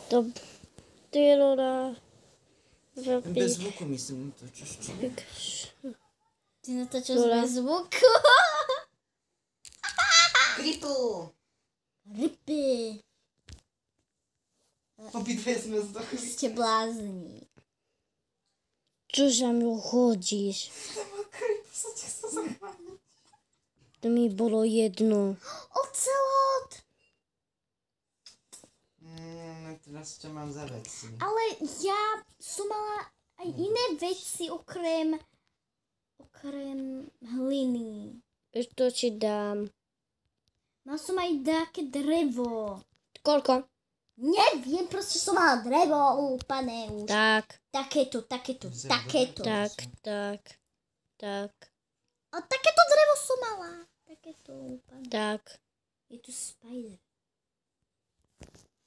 To Tyrora Bez zvuku myslím točíš, čo? Ty natáčaš bez zvuku. Kripl! Rypy. Obidve sme zdохli. Ste blázni. Čo za mnou chodíš? Kripl sa ti chcel zachváliť. To mi bolo jedno. Ocelot. Teraz čo mám za veci? Ale ja som mala aj iné veci okrem hliny. Vieš, to ti dám. Mal som aj také drevo. Koľko? Neviem, proste som mala drevo úplne už. Tak. Takéto. Tak. A takéto drevo som mala. Takéto úplne. Tak. Je tu spider.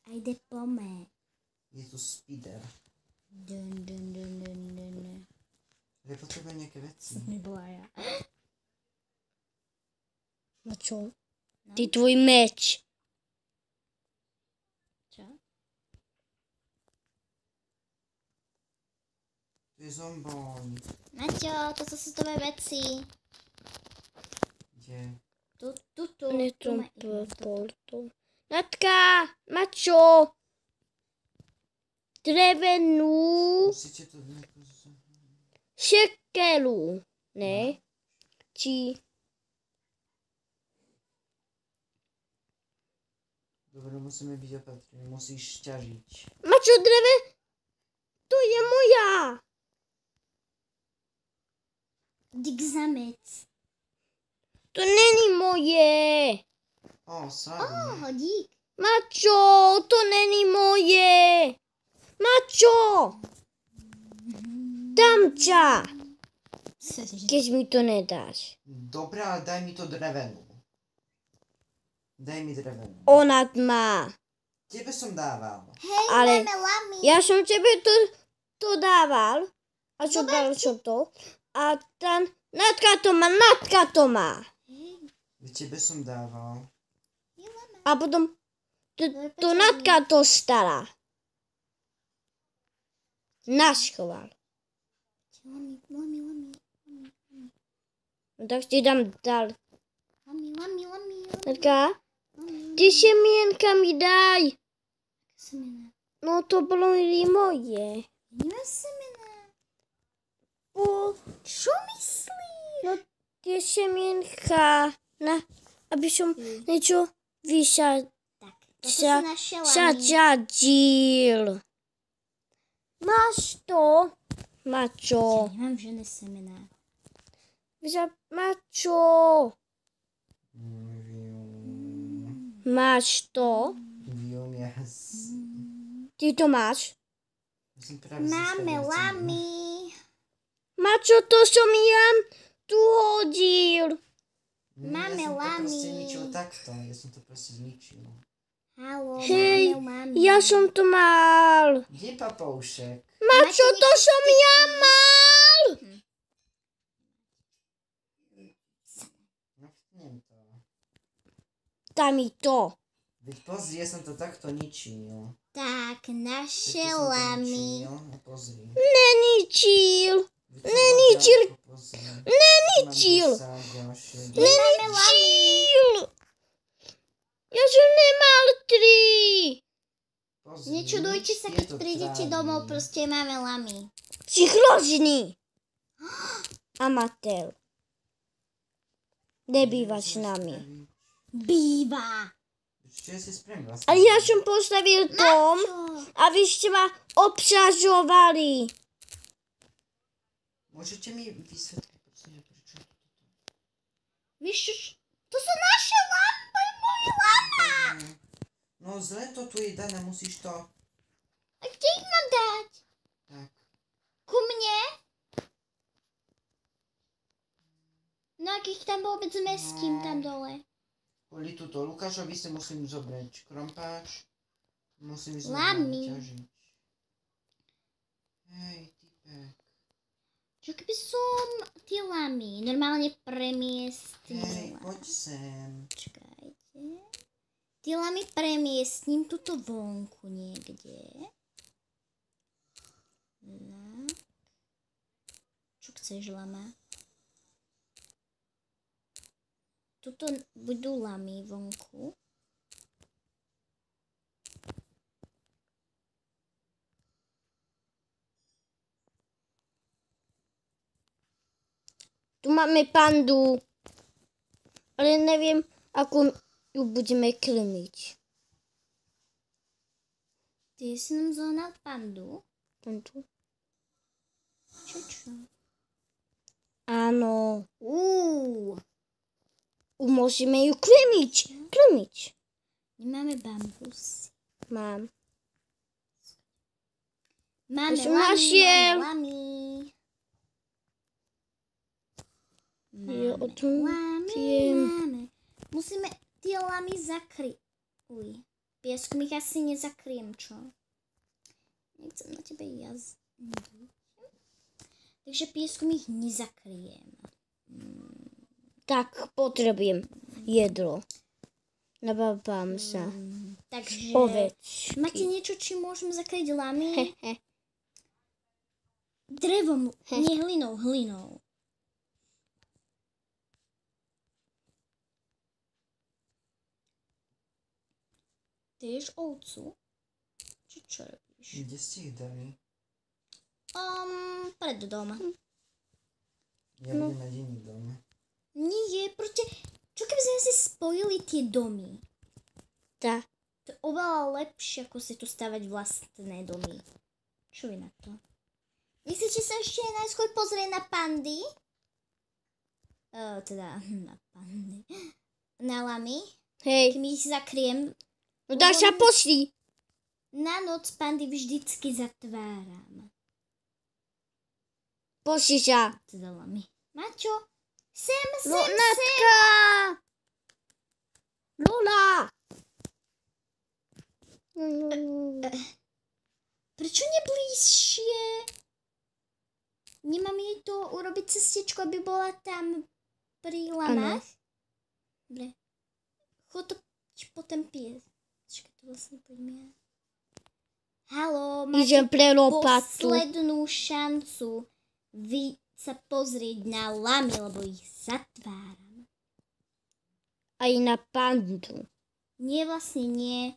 A ide po mne. Je tu spider. Dun. Ja potrebujem nejaké veci. Nebola ja. No čo? No. Ty tvoj meč. Čo? Tu je zomboň. Naťo, to sú tvoje veci. Kde? Tu. Netom portu. Natka, mačo. Drevenú Musíte to nejako... šekelu. Ne? Či... Dobre, musíme byť opatrní. Musíš ťažiť. Mačo, dreve? To je moja. Dík zamec. To není moje. Sorry. Dík. Mačo, to není moje. Mačo. Dám ťa, keď mi to nedáš. Dobre, ale daj mi to drevenú. Daj mi drevenú. Ona má. Tebe som dával. Hej, Ale máme lamy. ja som tebe to dával. A čo bral som to? A tá Natka to má. Tebe som dával. A potom to Natka to stará. Naškoval. Lamy. No tak ti dám dal. Lamy. Natka, ty semienka mi daj. Semena. No to bolo moje. Nemám semena. Po, Čo myslíš? no tie semienka, aby som niečo Tak, toto sú naše lamy. vysadil. Máš to, Mačo. Nemám žiadne semená. Mačo. Máš to? Viem, yes. Ty to máš? Máme lamy. Mačo, to som ja tu hodil. Máme Ja som to lamy. proste zničil takto. Ja som to proste zničil. Haló, Hej, máme lamy. ja som to mal. Kde je papoušek? Mačo, to som ja mal. Nechcem to. Daj mi to. Veď pozri, ja som to takto ničil. Tak, naše Takto som to lamy. ničil. A pozri. Neničil. Veď som Neničil. bol ďaleko, pozri. Neničil. Mám 10 ďalšie. Neničil. Ja som nemal 3. Pozri, Nečudujte sa, keď tieto prídete trávy. domov, proste máme lamy. Si hrozný. Amatér. Nebývaš s nami. Býva. Čo ja si spremila? A ja som postavil dom Čo? a vy ste ma obsažovali. Môžete mi vysvetliť, prečo? Víš čo? To sú naše lamy, moje lama. No zle to tu je dané, musíš to... A kde ich mám dať? Tak. Ku mne? No ak ich tam vôbec zmestím tam dole. Kvôli túto Lukášovi si musím zobrať krompáč. Musím ísť Lamy. ťažiť. Hej, typek. Čo keby som tie lamy normálne Hej, premiestnila? poď sem. Čakajte. Tie lamy premiestním tuto vonku niekde. Tak. Čo chceš, lama? Tuto budú lamy vonku. Tu máme pandu. Ale neviem, ako ju budeme krmiť. Ty si nám zohnal pandu? Pandu? Čo? Áno. Môžeme ju krmiť. Nemáme bambus. Mám. Máme To som našiel. lamy. Ja o tom viem. Máme. Musíme tie lamy zakryť. Pieskom ich asi nezakryjem, čo? Nechcem na tebe jazdiť. Takže pieskom ich nezakryjem. Tak potrebujem jedlo. Nabábam sa. Takže Ovečky. máte niečo, čím môžem zakryť lamy? Drevom, nie hlinou. Ty ješ ovcu? Čo robíš? Kde ste ich dali? Pred doma. Ja budem mať iný dom. Nie, čo keby sme si spojili tie domy? Tá. To je oveľa lepšie, ako si tu stavať vlastné domy. Čo vy na to? Nechcete sa ešte najskôr pozrieť na pandy? Teda na pandy. Na lamy? Hej. Kým ich zakriem. No tak sa pošli. Na noc pandy vždycky zatváram. Pošli sa. Teda lamy. Maťo, sem. Natka. Lola. Prečo nebližšie? Nemám jej to urobiť cestičko, aby bola tam pri lamách? Dobre. Chod to po ten pies. Počkaj, to vlastne poďme ja. Haló, Idem máte pre lopatu. poslednú šancu vy sa pozrieť na lamy, lebo ich zatváram. Aj na pandu. Nie, vlastne nie.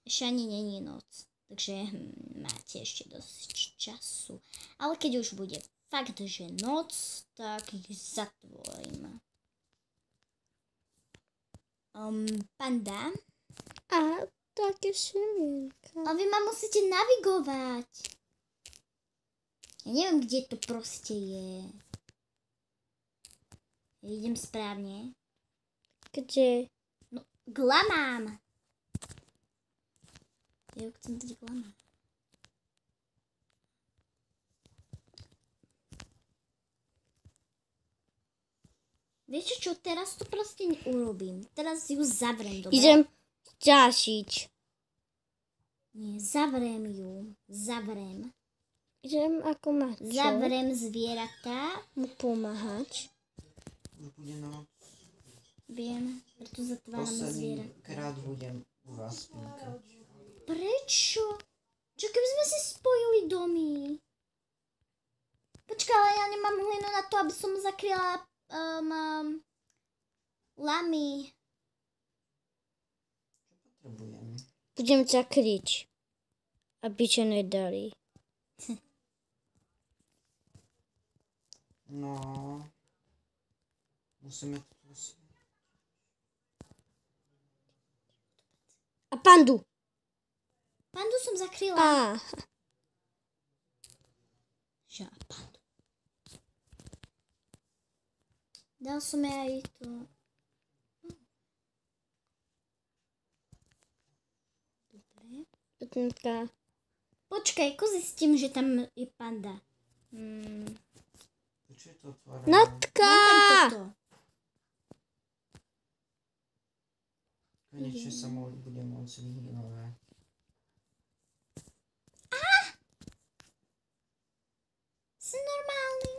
Ešte ani není noc. Takže máte ešte dosť času. Ale keď už bude fakt, že noc, tak ich zatvorím. Panda. A také semienka. Ale vy ma musíte navigovať. Ja neviem, kde to proste je. Ja idem správne. Kde? No, k lamám. Ja chcem dať k lamám. Viete čo, teraz to proste neurobím. Teraz ju zavriem, dobre? Idem ťažiť. Nie, zavriem ju. Zavriem. Idem ako Maťo. Zavriem zvieratá. Mu pomáhať. Už bude noc. Viem, preto zatváram Posledný zvieratá. krát budem u vás spinkať. Prečo? Čo keby sme si spojili domy? Počkaj, ale ja nemám hlinu na to, aby som zakryla lamy. Čo potrebujem? Budem ťa kryť. Aby ťa nedali. No. Musíme to prosím. A pandu. Pandu som zakryla. Á. Že a pandu. Dal som aj to. Dobre. Potom Počkaj, ako zistím, že tam je panda? Prečo je to otvorené? Natka! Dám tam toto. Konečne sa budem môcť vyhýlovať. Si normálny.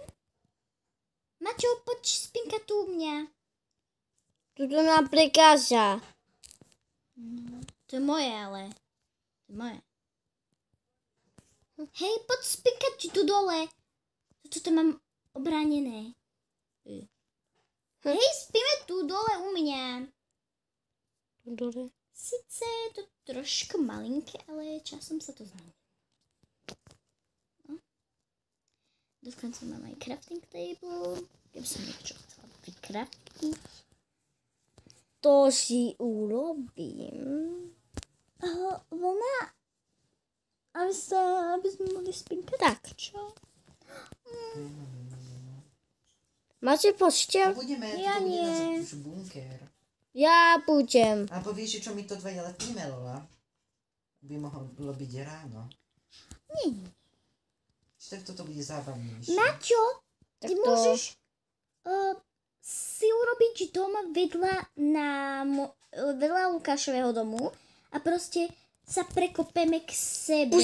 Maťo, poď spinka tu u mňa. Tuto nám prekáža. No, to je moje, ale. To je moje. Hej, poď spíkať tu dole. Toto mám obránené. Hej, spíme tu dole u mňa. Tu dole. Sice je to trošku malinké, ale časom sa to zmení. No. Dokonca mám aj crafting table. Keby som niečo chcela vykraftiť. To si urobím. Vlna. Aby sme mohli spinkať. Tak. Čo? Máte posteľ? Budeme, Ja to bude nie. náš bunker. Ja budem. A povieš, čo mi to 2 letíme, Lola? By mohlo byť ráno. Nie. Či tak toto bude zábavnejšie. Maťo, ty Tak to- môžeš si urobiť dom vedľa Lukášového domu a proste sa prekopeme k sebe.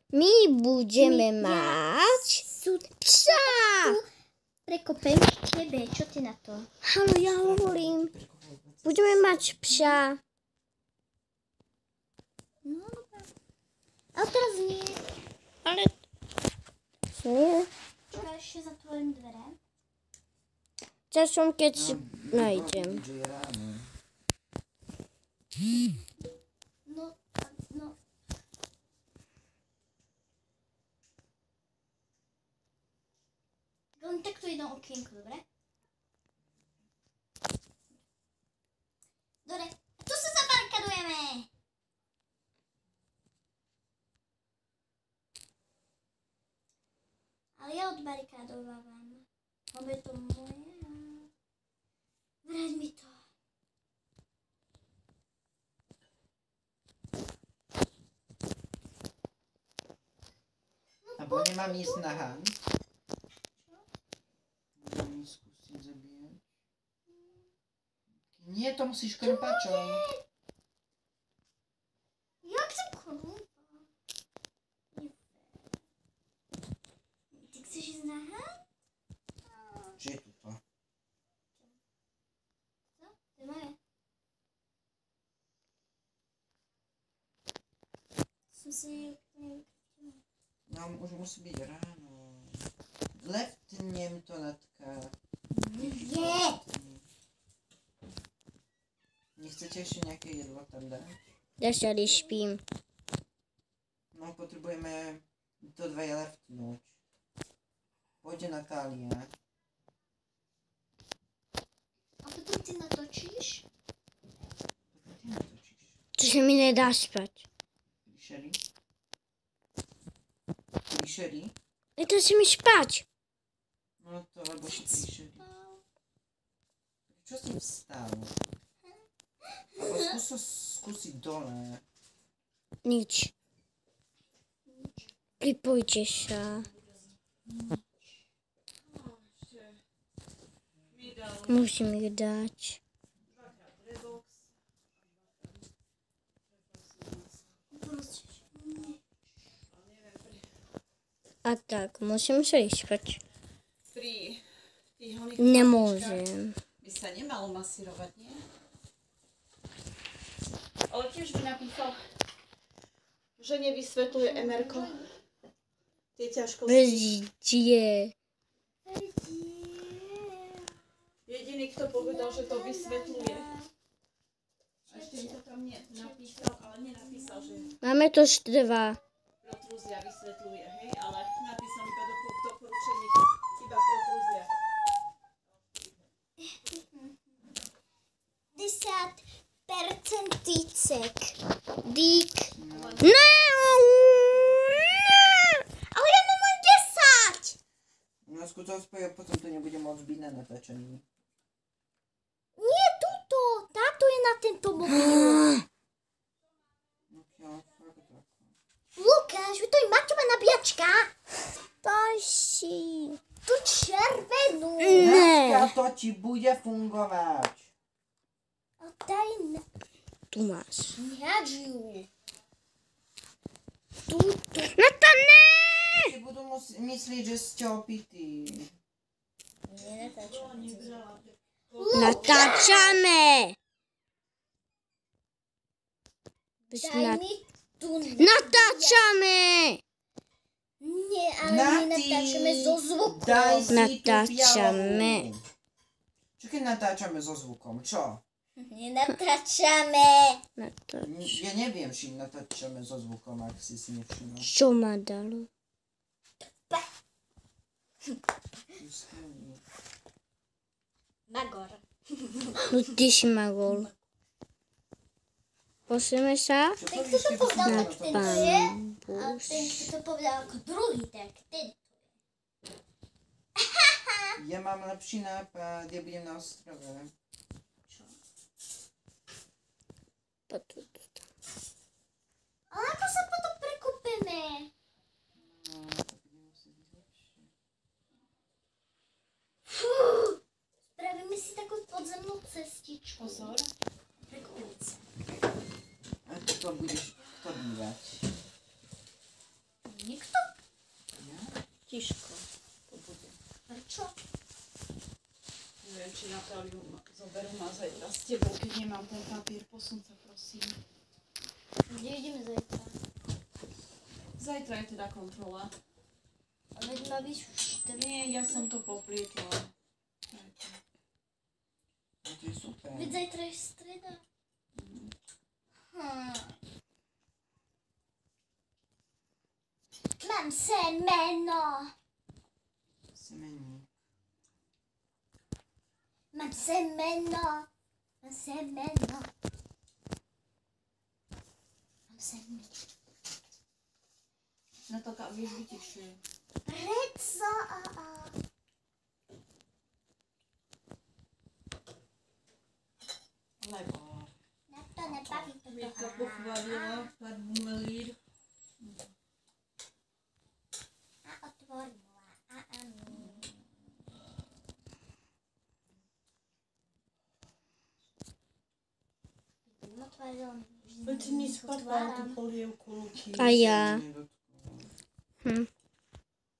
My budeme mať psa. Prekopem k tebe, čo ty na to? Haló, ja hovorím. Budeme mať psa. No, dobré. Ale teraz nie. Ale... Nie. Čakaj, ešte zatvorím dvere. Časom, keď si nájdem. Že je ráno. No. Len takto jedno okienko, dobre? Dobre, tu sa zabarikadujeme! Ale ja odbarikadovávam. Lebo je to moje. Vráť mi to. Abo nemám ísť na Han. Môžem skúsiť zabíjať. Nie, to musíš krpačom. Jak som krúpa? Ty chceš ísť na Han? Že je tu to. Co? To je moje. Som si nevykrutila. No, už musí byť ráno. Leptnem to, Natka. Nie! Nechcete ešte nejaké jedlo tam dať? Ja sa spím. No, potrebujeme to 2 leftnúť. Poďte, Natália. A potom ty natočíš? Potom ty natočíš. To sa mi nedá spať. Príšery? Nedá sa mi spať. No to, lebo si príšery. Čo si vstal? Alebo skúsiť dole. Nič. Pripojte sa. Musím ich dať. A tak, musím sa ísť spať. Pri tých oných Nemôžem. by sa nemalo masírovať, nie? Ale tiež by napísal, že nevysvetľuje MR-ko tie ťažkosti. Vezdie. Jediný, kto povedal, že to vysvetľuje. A ešte mi to tam napísal, ale nenapísal, že Máme to štrva. protrúzia vysvetľuje, hej? Ale napísal iba doporučenie, iba protrúzia. 10% týcek. Dík. No! Ale ja mám len 10! No skús aspoň, potom to nebude môcť byť na natáčaní. Nie tuto. Táto je na tento mobil. No, fakt tak. Lukáš, to je Maťova nabíjačka. Daj si. Tu červenú. Ne. Natka, to ti bude fungovať. A daj na... Tu máš. Hádžiu. Tuto. No to ne! Si budú myslieť, že ste opití. Natáčame. Daj mi tu. Natáčame! Nie, ale my natáčame zo zvukom. Daj si Natáčame. tú fialovú. Čo keď natáčame so zvukom? Čo? Nenatáčame. Ja neviem, či natáčame so zvukom, ak si nevšimol. Čo ma dalo? Magor. No ty si magol. Posujeme sa Ten, kto to povedal, na tak ten to je. A bambus. ten, kto to povedal ako druhý, tak ten. Ja mám lepší nápad, ja budem na ostrove. Ale ako sa potom prekopeme? No, to bude musieť byť lepšie. Spravíme si takú podzemnú cestičku. Pozor. Prekopeme sa. A to budeš kto bývať? Nikto? Ja? Tiško. To bude. Prečo? Neviem, či Natáliu zoberú ma zajtra s tebou, keď nemám ten papier. Posun sa, prosím. Kde ideme zajtra? Zajtra je teda kontrola. A veď má byť už 4. Nie, ja som to poplietla. Zajtra. No to je super. Veď zajtra je streda. Mám semeno. Semeník. Mám semeno. Mám semeno. Mám semeno. Natálka, vieš byť tichšie. Prečo? Lebo. Na to nebaví to Vietka pochválila farbu Melír. A otvorila. Veď si mi spadla tú polievku, Luky. A ja.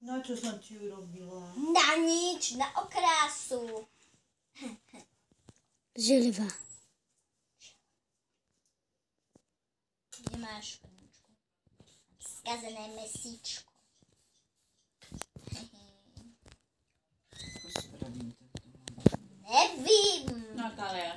Na čo som ti urobila? Na nič, na okrásu. Želva. Kde máš koníčku? Skazené mesíčko. Ako spravím tento model? Nevím. Natália.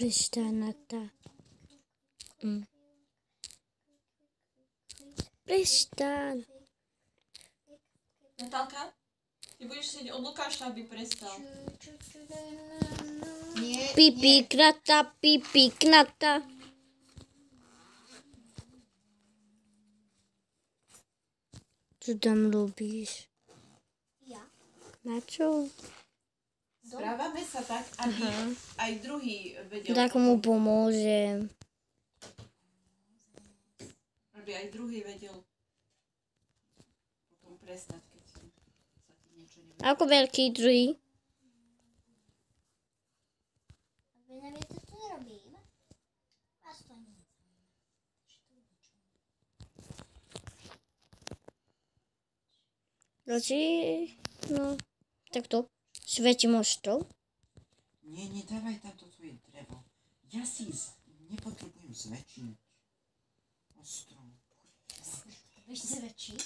Prestánata. Prestán. Natálka? Ty budeš sedieť od Lukáša, aby prestal. Nie, Pipi, knata, pipi, knata. Čo tam robíš? Ja. Na čo? Správame sa tak, aby aj druhý vedel. Tak mu pomôžem. Aby aj druhý vedel potom prestať, keď sa ti niečo nevedie. Ako veľký druhý? Vy neviete, čo robím? Vás to nie. No, takto. Svetím ostrov. nie, nedávaj tam to tvoje drevo. Ja si nepotrebujem zväčšiť ostrov. Budeš zväčšiť?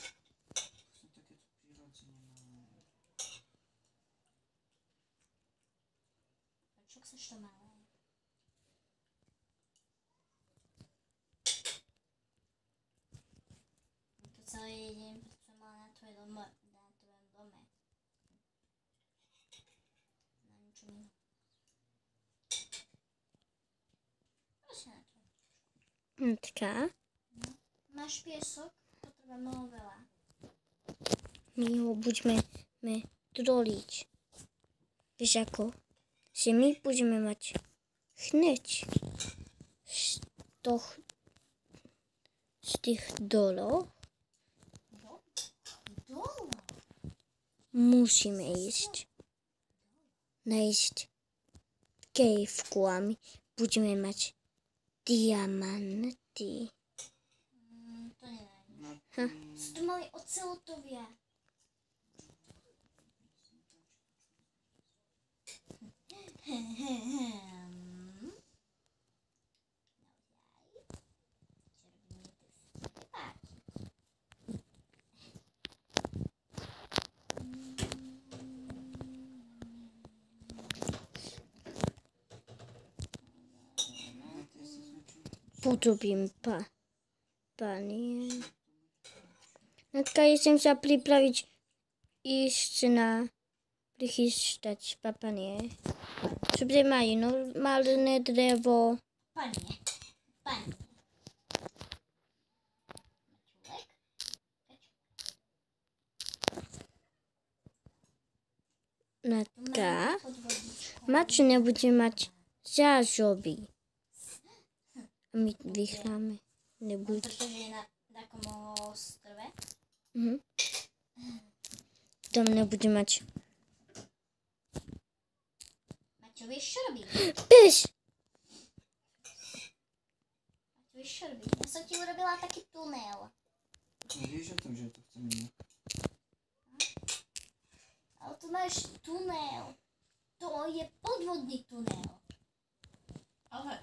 Som takéto prirodzene malé. chceš to malé? To celý deň som mala na tvojom dome. Na ničom inom. Prosím na to. Natka, Máš piesok? Potrebujeme veľa. my ho budeme troliť. Vieš ako? Že my budeme mať hneď z tých dolov Dolo? musíme ísť. Nájsť kejvku a my budeme mať diamanty. To nenájdem. No, Sú tu mali ocelotovia. Podobím panie. Natka, chcem sa pripraviť ísť na prichystať papanie. Čo bude mať normálne drevo. Panie. Natka, Mačo nebude mať zážoby. A my vychráme. Nebude. Pretože je na takom ostrove. Tam nebude mať. Maťo, vieš čo robiť? Pes! Maťo, vieš čo robiť? Ja som ti urobila taký tunel. vieš o tom, že to chcem inak. Ale tu máš tunel. To je podvodný tunel. Ale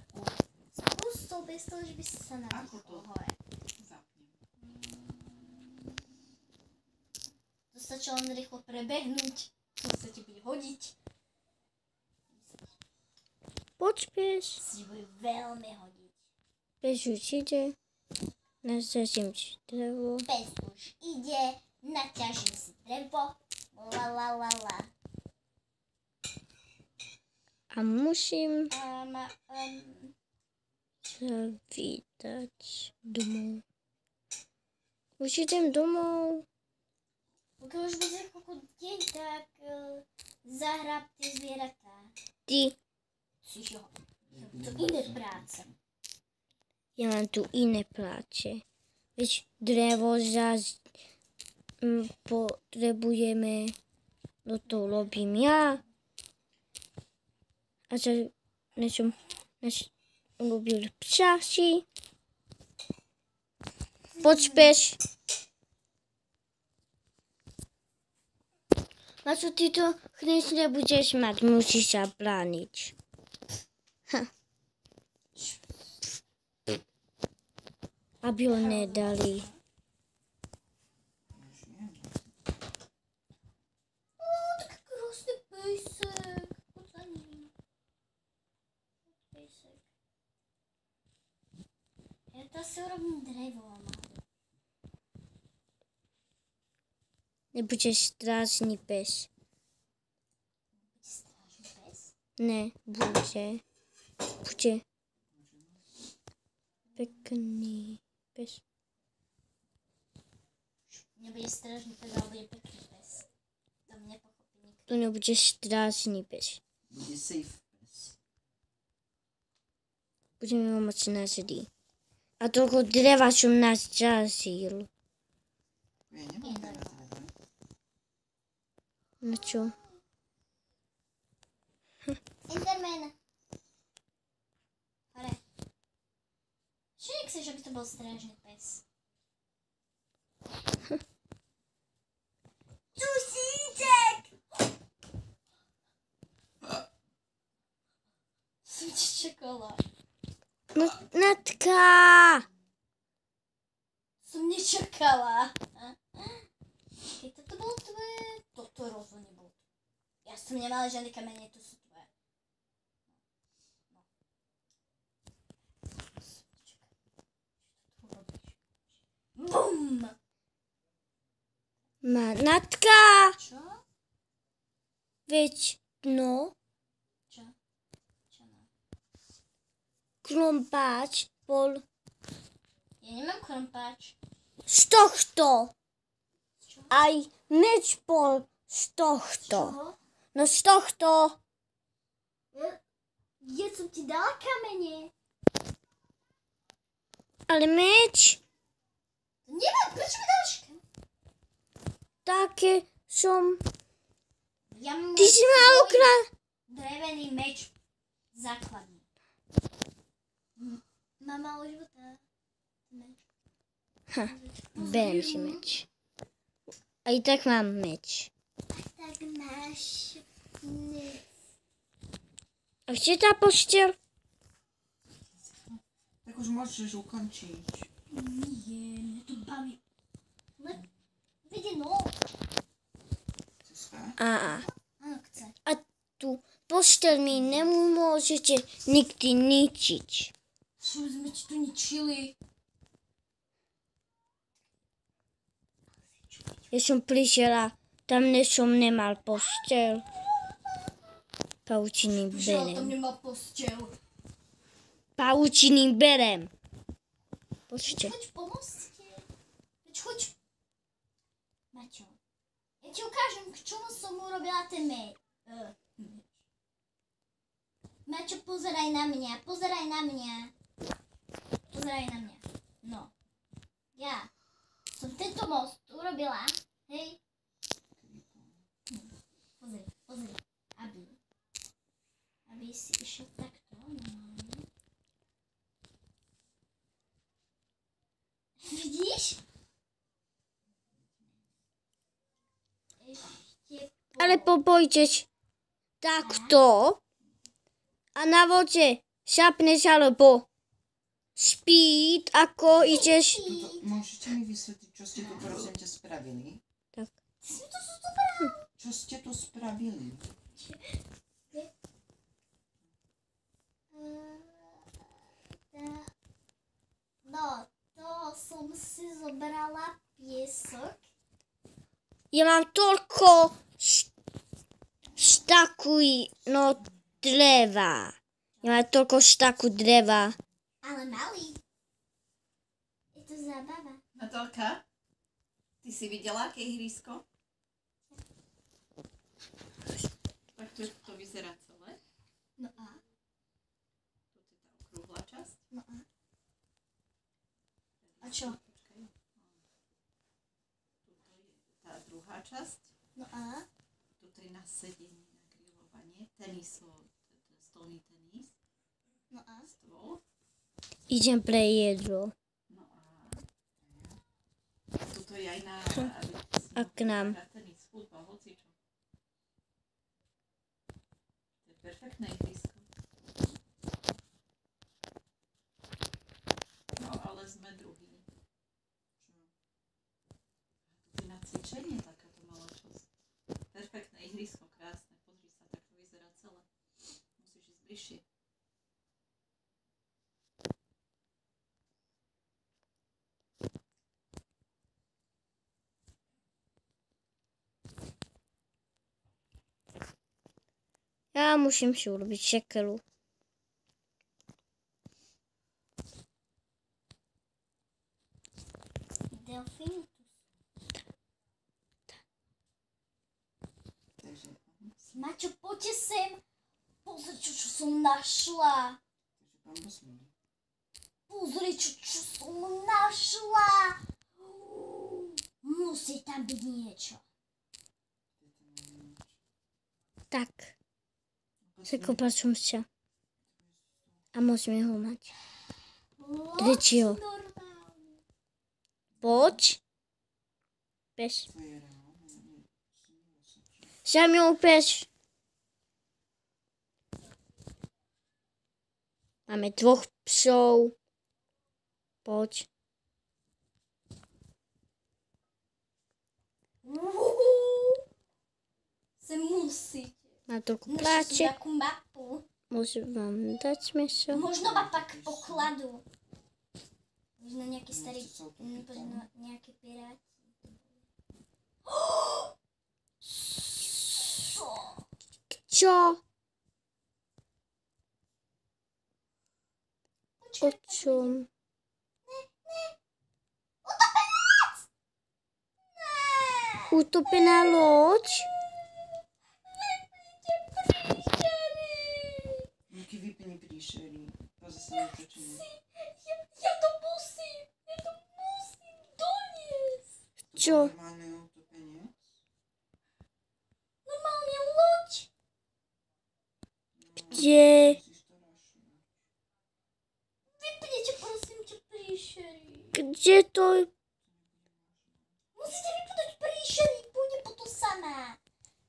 Skús to bez toho, že by si sa Ako nadýchol to? hore. zapnem. To stačilo len rýchlo prebehnúť. To sa ti bude hodiť. Poď, pes. Si bude veľmi hodiť. Pes už ide. Nasažím si drevo. Pes už ide, naťažím si drevo. La la la la. A musím Um, sa vydať domov. Už idem domov. Pokiaľ už bude koľko deň, tak zahrab tie zvieratá. Ty, Cicho. To iné práce. ja mám tu iné práce. Veď drevo zás potrebujeme. No to robím ja. A za nečom náš robil psáši. Poď, pes. Na čo ty to hneď nebudeš mať, musíš sa brániť. Aby ho nedali. Taký krásny pejsek. Poď za ním. Pejsek. Ja to si urobím drevo, mama. Nebudeš strážny pes. Bude strážny pes? Ne, bude. Bude pekný pes. Nebude strážny pes, ale bude pekný pes. To mne nepochopí nikto. To nebude strážny pes. Bude safe pes. Budeme ho mať na zdi. A toľko dreva som nás zažil. Ja nemám veľa dreva. Na čo? Enderman. Hore. Čo nechceš, aby to bol strážny pes? Čusíček! Som ti čakala. No, Natka! Som nečakala. Keď toto bolo tvoje, toto rozhodne bolo. Ja som nemala žiadne kamene, to sú tvoje. Má Natka, Čo? veď no, Čo? Čo no? krompáč bol Ja nemám krompáč. z tohto. Čo? Aj meč bol z tohto. Čo? No z tohto. Ja som ti dala kamene. Ale meč, Nemám, prečo mi dáš kamene? také som... Ja mám Ty si ma ukradl. drevený meč základný. Mama už života. Meč. Berem si meč. Aj tak mám meč. Tak máš nic. A kde tá posteľ? Tak už môžeš ukončiť. Nie, mňa to baví. Vidie, no. Chce spať? Áno, chce. A tu posteľ mi nemôžete nikdy ničiť. Čo sme ti tu ničili? Ja som prišiel a tam som nemal posteľ. Paučiny Žiaľ, tam berem. nemá posteľ. Paučiny berem. Počte. Choď pomôcť. Choď. Maťo, ja ti ukážem, k čomu som urobila ten meč. Maťo, pozeraj na mňa, pozeraj na mňa. Pozeraj na mňa. No. Ja som tento most urobila, hej. Pozri, pozri. Aby si išiel takto. normálne. Vidíš? Ešte Ale pobojteš takto a na vode šapneš alebo spíť, ako ideš. Môžete mi vysvetliť, čo ste tu prosím ťa spravili? Tak. Čo ste tu spravili? No, to som si zobrala piesok. Ja mám toľko štaku dreva. Ja mám toľko štaku dreva. Ale malý. Je to zábava. Natálka, ty si videla, aké ihrisko? Tak to vyzerá celé. No a? Toto je tá okrúhla časť. No a? A čo? Počkaj. Toto je tá druhá časť. No a? Toto je na sedenie, na grilovanie. Stolný tenis. No a? Stôl. Idem pre jedlo. No a toto je aj na... A k nám. Na tenis, futbal, hocičo. To je perfektné ihrisko. No ale sme druhý. Čo? To je na cvičenie takáto malá časť. Perfektné ihrisko, krásne. Pozri sa, tak to vyzerá celé. Musíš ísť bližšie. Ja musím si urobiť šekeru. Delfín. Takže, Maťo, poďte sem. Pozri, čo som našla. pán Bosman. Pozri, čo som našla. Musí tam byť niečo. Tak. Zakopal som sa. A môžeme ho mať. Trečio. Normálne. Poď. Pes. To je ráno. Sa mňou pes. Máme 2 psov. Poď. Se musíte. Má toľko Našla som práce. takú mapu. Môžem vám dať meso. Možno ma pak pokladú. Možno nejaký starý, Nechce sa utopiť tam? možno nejaké piráti. Čo? O čom? Utopená loď? Jaký vypni príšery. Pozri sa na točenie. Ja to musím doniesť. Čo? Normálne utopenie? Normálne loď. Kde? Musíš to rašiť. Vypnite prosím ťa príšery. Kde to? Musíte vypnúť príšery, bude potom sama.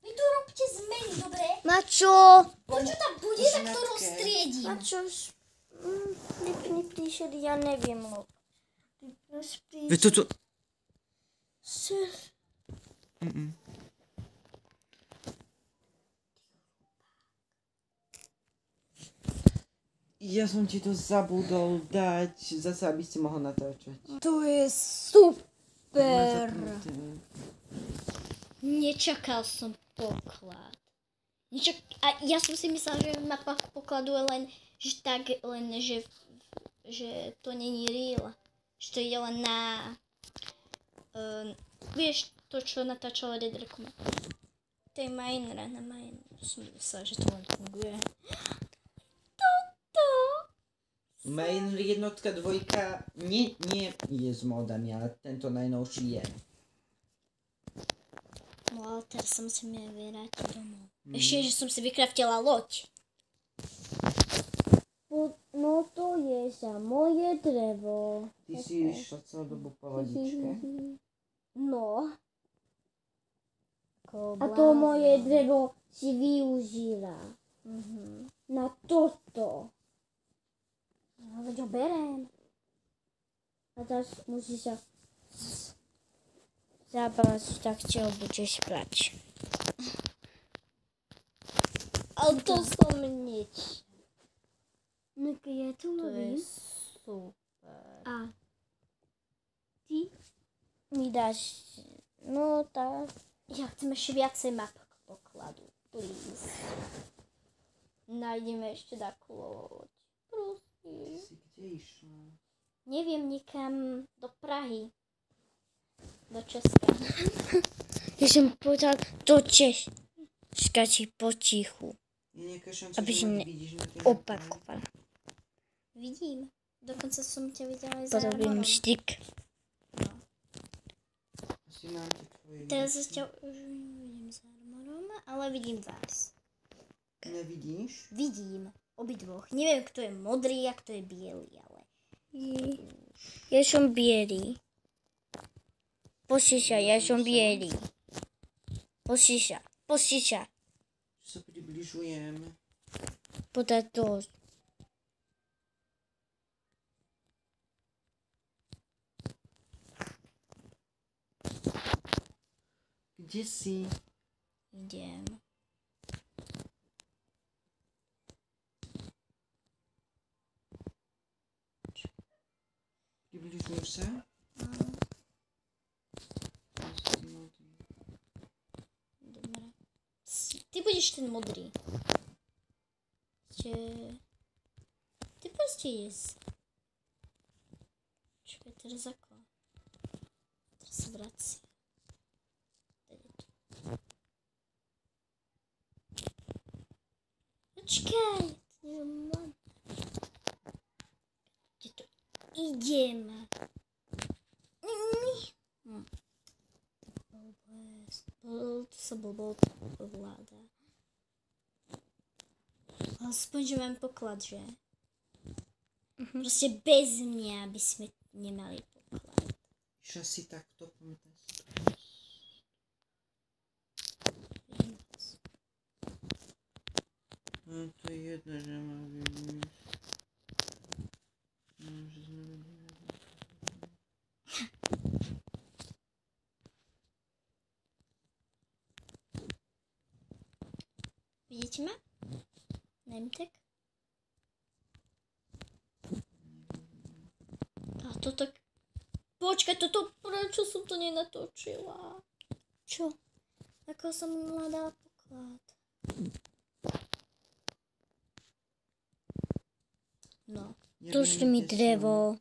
Vy tu robte zmeny, dobre? Na čo? Čo tam bude, tak to Znatke. roztriedím. Na čo? Vypni príšery, ja neviem. Veď toto... Sr- Ja som ti to zabudol dať, zase aby si mohol natáčať. To je super. Nečakal som poklad. A ja som si myslela, že na pokladu je len, že to není real. Že to je len na... vieš, to, čo natáčala Redrekuma. To je Minera na Minera. Som myslela, že to len funguje. Main jednotka, dvojka nie je s modami, ale tento najnovší je. No ale teraz sa musíme vrátiť domov. Ešte, že som si vykraftila loď. No to je za moje drevo. Ty si išla celú dobu po lodičke. No. A to moje drevo si využila. Na toto. No veď ho berem. A teraz musíš sa zabrať, tak čo budeš brať. Ale to som nič. No ja tu To je lovím. super. A ty mi dáš, no tak. Ja chcem ešte viacej map k pokladu. Please. Nájdeme ešte takú loď. Prosím. Si kde išla? Neviem, nikam do Prahy. Do Česka. Ja som povedal do Česka ti potichu. Je nejaká šanca, Aby si že ma ne- vidíš na tej mape? Opakoval. Vidím. Dokonca som ťa videla aj za Porobím armorom. štyk. Asi mám tie tvoje Teraz veci. ťa už nevidím za armorom, ale vidím vás. Nevidíš? Vidím. Obidvoch. Neviem, kto je modrý a kto je biely, ale... Ja som bielý. Pozri sa, ja som bielý. Pozri sa. Že sa približujem. Podať to. Kde si? Idem. Približuješ sa? Dobre. Ty budeš ten modrý. Ty proste jes. Čakaj, teraz ako? Teraz sa vracia. Tady tu. Počkaj, to nemám. Kde to idem? To sa blbo ovláda. Aspoň, že mám poklad, že? Proste bez mňa by sme nemali poklad. Išla si takto, pamätáš? Vidím vás. No to je jedno, že ma vidíš. No, že sme vedeli. Vidíte ma? Nevím tak? A To tak... Počkaj, prečo som to nenatočila? Čo? Ako som hľadala poklad. No. Tušli mi drevo.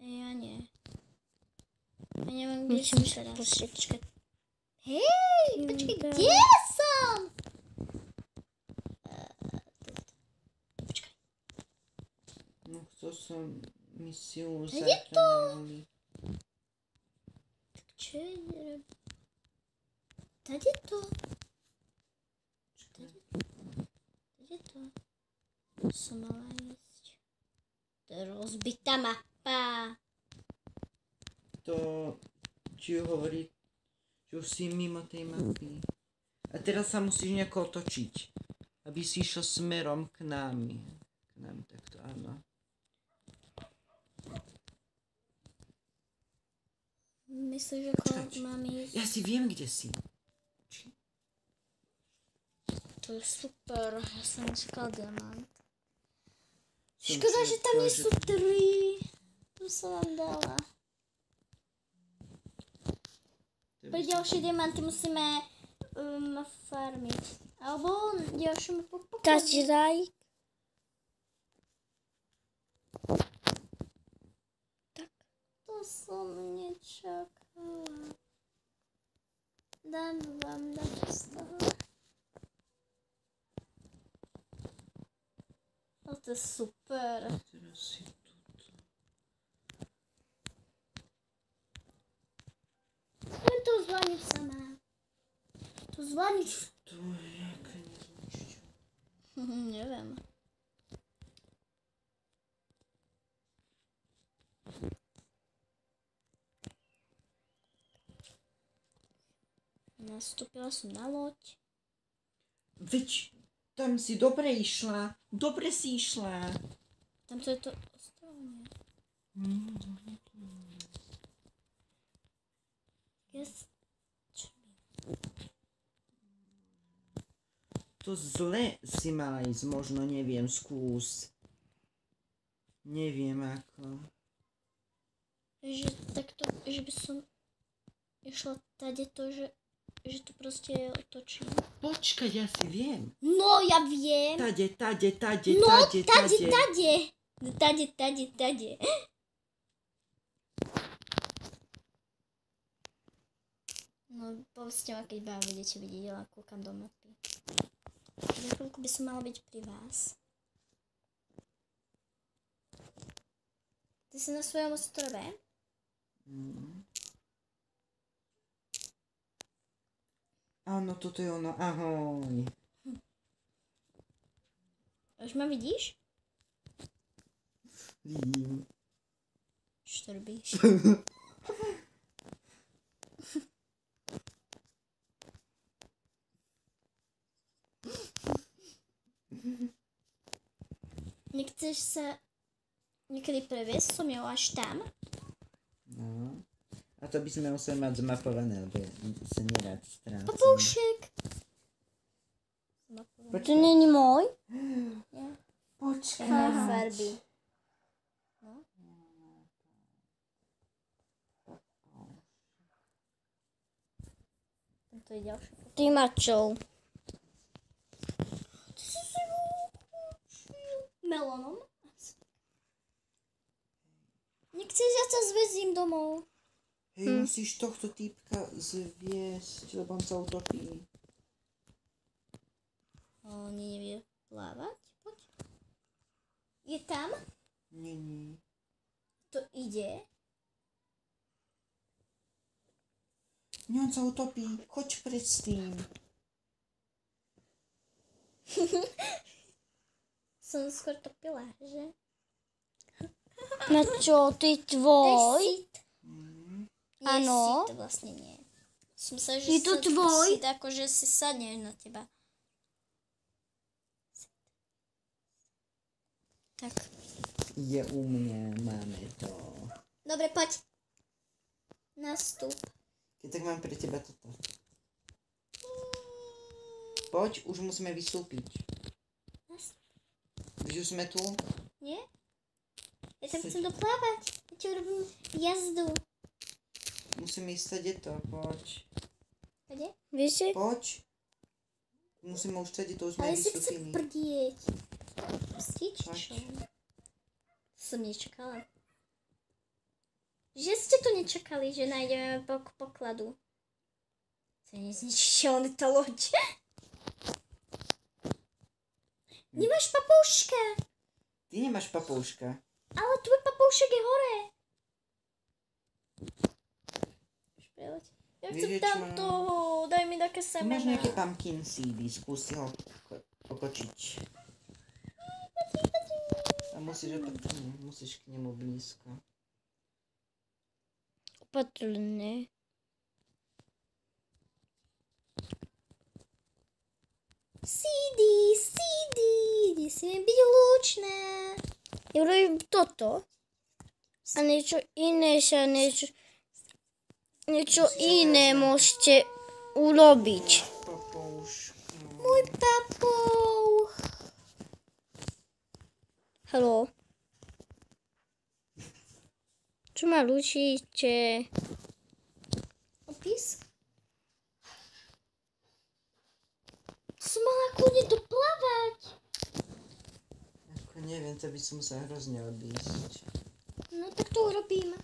Ja nie. Ja neviem, kde som teraz. Počkaj. Hej, počkaj, kde som? Počkaj. No chcel som misiu Je to? záchranný. Tak čo je? Tady to. Tady to. Som mala ísť. To je rozbitá mapa. To ti hovorí, že už si mimo tej mapy. A teraz sa musíš nejako otočiť, aby si išiel smerom k nám. K nám takto, áno. Myslíš, že koľko mám ísť? Ja si viem, kde si. To je super. Ja som čakala diamant. Som Škoda, že tam čakal, nie že- sú 3. Tu som vám dala. Pri ďalšie diamanty musíme farmiť. Alebo ďalšiemu pokoju. Dáš like? To som nečakala. Dám vám dať z toho. No to je super. Teraz si tu. Len to zvládniť sama. To zvládniť. To je jaké nezvuččo. Neviem. Nastúpila som na loď. Veď tam si dobre išla. Dobre si išla. Tamto je to ostrovne. Yes. To zle si mala ísť, možno, neviem, skús. Neviem ako. Že takto, že by som išla tady to, že to proste otočím. Počkaj, ja si viem. No, ja viem. Tade. No, tade. No, povedzte ma, keď vám budete vidieť, ja kúkam do mapy. Za chvíľku by som mala byť pri vás. Ty si na svojom ostrove? Áno, toto je ono. Ahoj. Už ma vidíš? Vidím. Čo to robíš? Nechceš sa niekedy previesť som ju až tam? No. A to by sme museli mať zmapované, lebo sa nerád strácam. Papoušek! To není môj? Počkaj. Aha, farby. No. To je ďalší. Ty mačou. Ty si si melónom? Nechceš, ja sa zvezím domov. Hej, musíš tohto týpka zviesť, lebo on sa utopí. On nevie plávať? Poď. Je tam? Není. To ide. Nie, on sa utopí. Choď pred s tým. Som skôr topila, že? Na čo, ty tvoj? Sit. Áno. To vlastne nie. Som sa, že Je to tvoj? Sit, akože si sadne na teba. Tak. Je u mňa, máme to. Dobre, poď. Nastup. Keď tak mám pre teba toto. Poď, už musíme vystúpiť. Nastup. Už sme tu? Nie? Ja tam chcem doplávať. Ja Teď robím jazdu. Musím ísť tady to, poď. Kde? Viete? Poď. Musíme už tady to, už sme Ale si chce vysvetlili. prdieť. Pustíš, Tak. čo? Som nečakala. Že ste tu nečakali, že nájdeme pokladu. To je nezničiteľné tá loď. Nemáš papouška. Ty nemáš papouška. Ale tvoj papoušek je hore. Ja chcem Vieš, tam čo? toho. Daj mi také Ty máš semená. nejaké pumpkin seedy, skúsi ho pokočiť. A musíš k nemu blízko. Opatrne. CD, nesmie byť hlučné. Ja robím toto. A niečo iné sa niečo iné môžete urobiť. Papouška. Môj papouch. Haló? Čo ma ručíte? Opis? Som mala kľudne doplavať. Ako neviem, to by som musel hrozne odísť. No tak to urobím.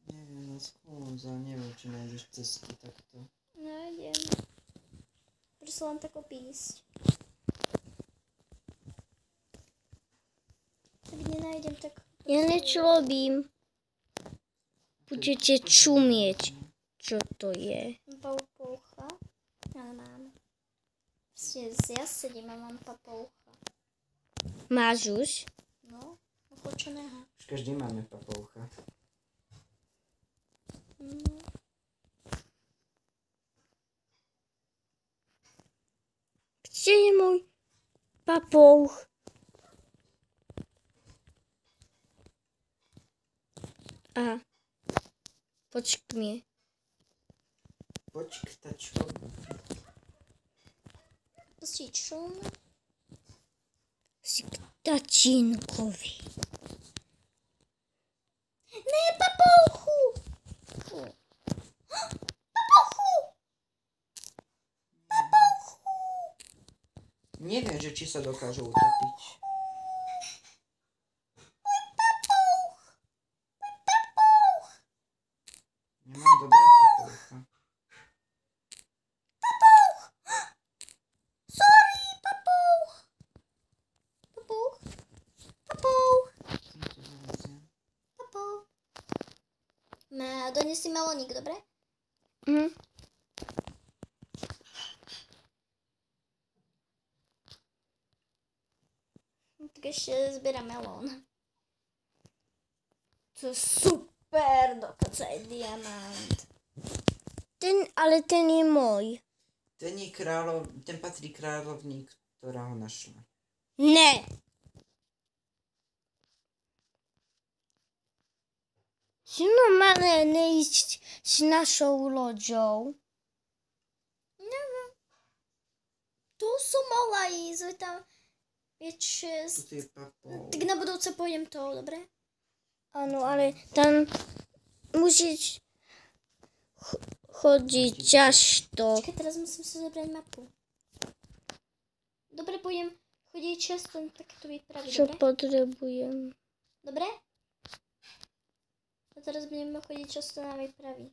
Neviem, no skús, ale neviem, či nájdeš cestu takto. Nájdem. Proste len tak opísť. Tak nenájdem, tak... Ja niečo robím. Budete čumieť, čo to je. Papoucha. Ale mám. Proste ja sedím a mám papoucha. Máš už? No, ochočeného. Už každý máme papoucha. No. Kde je môj papouch? Aha. Poď k mne. Poď k tačkovi. Pustiť šum. Si k tatínkovi. Ne, papouchu! Neviem, že či sa dokážu utopiť. Nemám dobré papoucha. Sorry, papouch! Papouch? Papouch? Som to vyleziem. Papouch? Dones si meloník, dobre? Mhm. Tak ešte zbieram melón. To je super, dokonca je diamant. Ale ten je môj. Ten patrí kráľovní, ktorá ho našla. Ne. Si normálne neísť s našou loďou. Neviem. Tu som mohla ísť, veď tam je 6. Tu je papouch. Tak na budúce pôjdem to, dobre? Áno, ale tam musíš chodiť často. Počkaj, teraz musím si zobrať mapu. Dobre, budem chodiť často na takéto výpravy, Čo dobre? potrebujem? Dobre? A teraz budeme chodiť často na výpravy.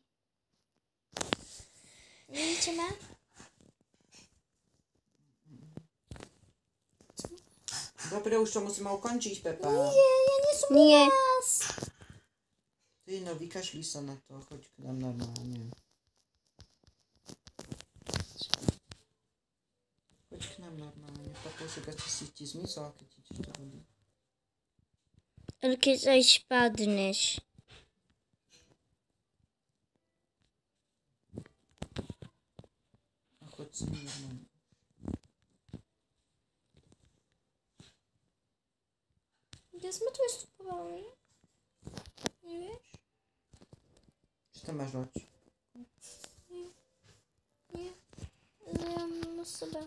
Vidíte ma? Dobre, už to musíme ukončiť, Pepa. Nie, ja nie som Nie. u vás. Ty, no vykašli sa na to, choď k nám normálne. Choď k nám normálne, papoušek asi si ti zmizol, keď ideš do vody. Ale keď aj spadneš. A choď si normálne. Kde sme tu vystupovali? Nevieš? Čo tam máš loď? Nie. Ja mám na sebe.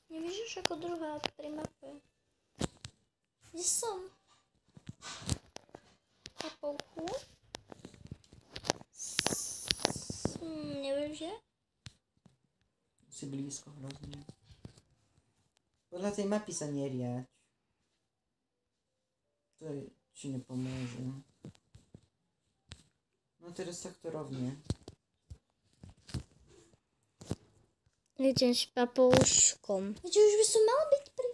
Nevidíš ako druhá pri mape. Kde som? Papouchu. Neviem, že? Si blízko hrozne. Podľa tej mapy sa neriaď. To je, či nepomôže. No teraz takto rovne. Idem s papouškom. Veď už by som mala byť pri...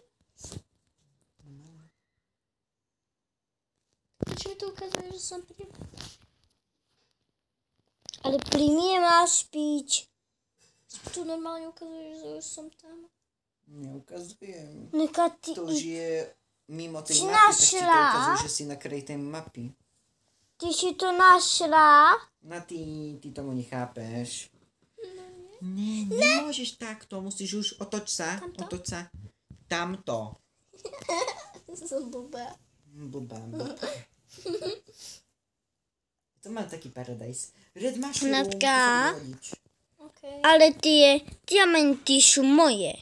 Prečo mi to ukazuje, že som pri... Ale pri mne máš byť. Tu normálne ukazuje, že už som tam. Neukazujem. Neka ty To už je mimo tej Si mapy, tak ti to našla? ukazuje, že si na kraji tej mapy. Ty si to našla? Na ty tomu nechápeš. Nie, nemôžeš takto, musíš už, otoč sa. Tamto. Som blbá. Blbá. To mám taký paradise. Red mushroom, Natka. to sa bude hodiť. Okay. Ale tie diamanty sú moje.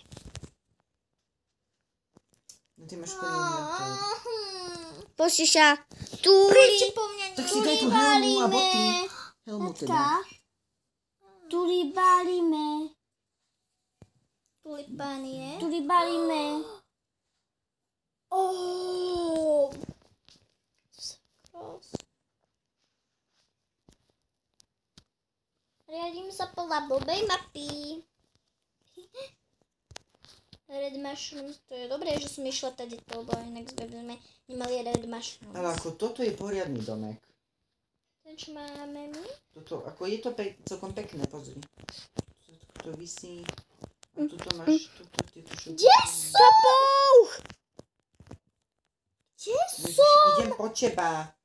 No ty máš kolíňator. Pozri sa. Tuli. po mňa Tak si daj tú helmu a boty. Helmu teda. Tuli balíme. tulipánie. Tuli balíme. Oh. Riadím sa podľa blbej mapy. Red mushrooms, to je dobré, že som išla tady to, lebo inak by sme nemali red mushrooms. Ale ako toto je poriadny domek. Ten, čo máme my? Toto, ako je to celkom pekné, pozri. To visí. A tuto máš, tieto šupy. Kde som? Papouch. Kde Ježiš, som? idem po teba.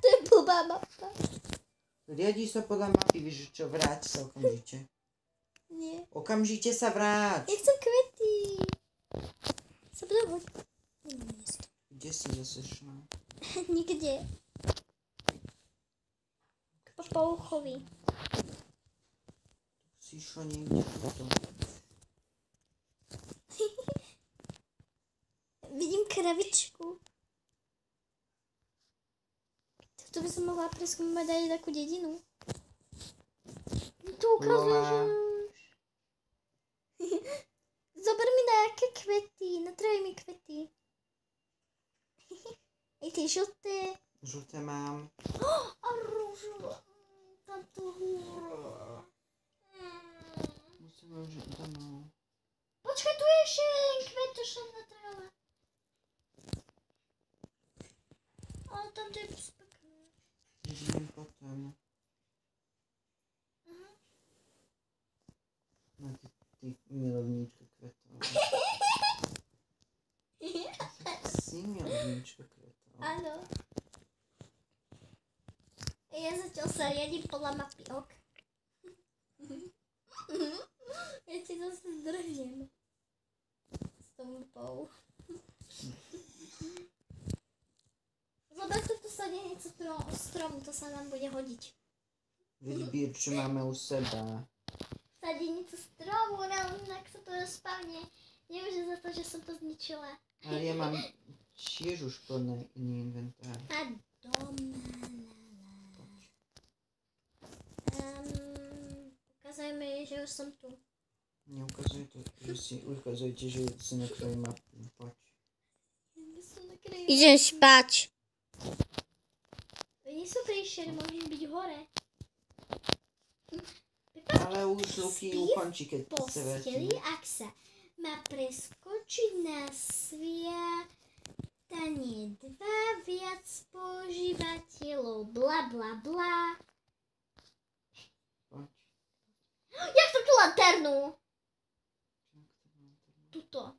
To je blbá mapa. Riadi sa podľa mapy, víš čo, vráť sa okamžite. Nie. Okamžite sa vráť. Ja chcem kvety. Sa budem hodiť. Kde si zase šla? Nikde. K papouchovi. Si išla niekde toto. Vidím kravičku. To by som mohla preskúmať aj takú dedinu. Tu ukazuje, že už. Zober mi nejaké kvety, natraj mi kvety. I ty žlté. Žlté mám. A rúžové. Táto húra. Musím už domov. Počkaj, tu je ešte jeden kvet, to som natrala. Ale tam to je pekné. Idem potom. No ty milovníčka kvetov. Si milovníčka kvetov. Áno. Ja zatiaľ sa riadím podľa mapy, ok? Ja ti zase zdrhnem. S tou mapou. Zober toto sadenicu stromu, to sa nám bude hodiť. Veď čo máme u seba. Sadenicu stromu, ak sa to rozpavne. Nemôže za to, že som to zničila. Ale ja mám tiež už plný inventár. A doma. Ukazujeme, že už som tu. Neukazuje to, že si ukazujete, že si na tvojej mapy. Poď. Idem spať. Nie sú príšery, môžeš byť hore. Ale už Luky ukončí, keď sa Posteli, vráti. ak sa má preskočiť na sviatanie 2 viac používateľov, bla bla bla. Poď. Jak to tú lanternu? Tuto.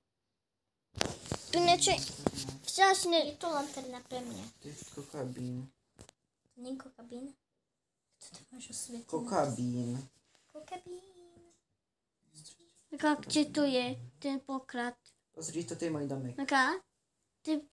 Tu niečo včasne. Je to lanterna pre mňa. To je kokabín. To nie je kokabín. Co to máš osvietené? Kokabín. Kokabín. Taká, kde tu je ten poklad? Pozri, toto je môj domek. Taká, ty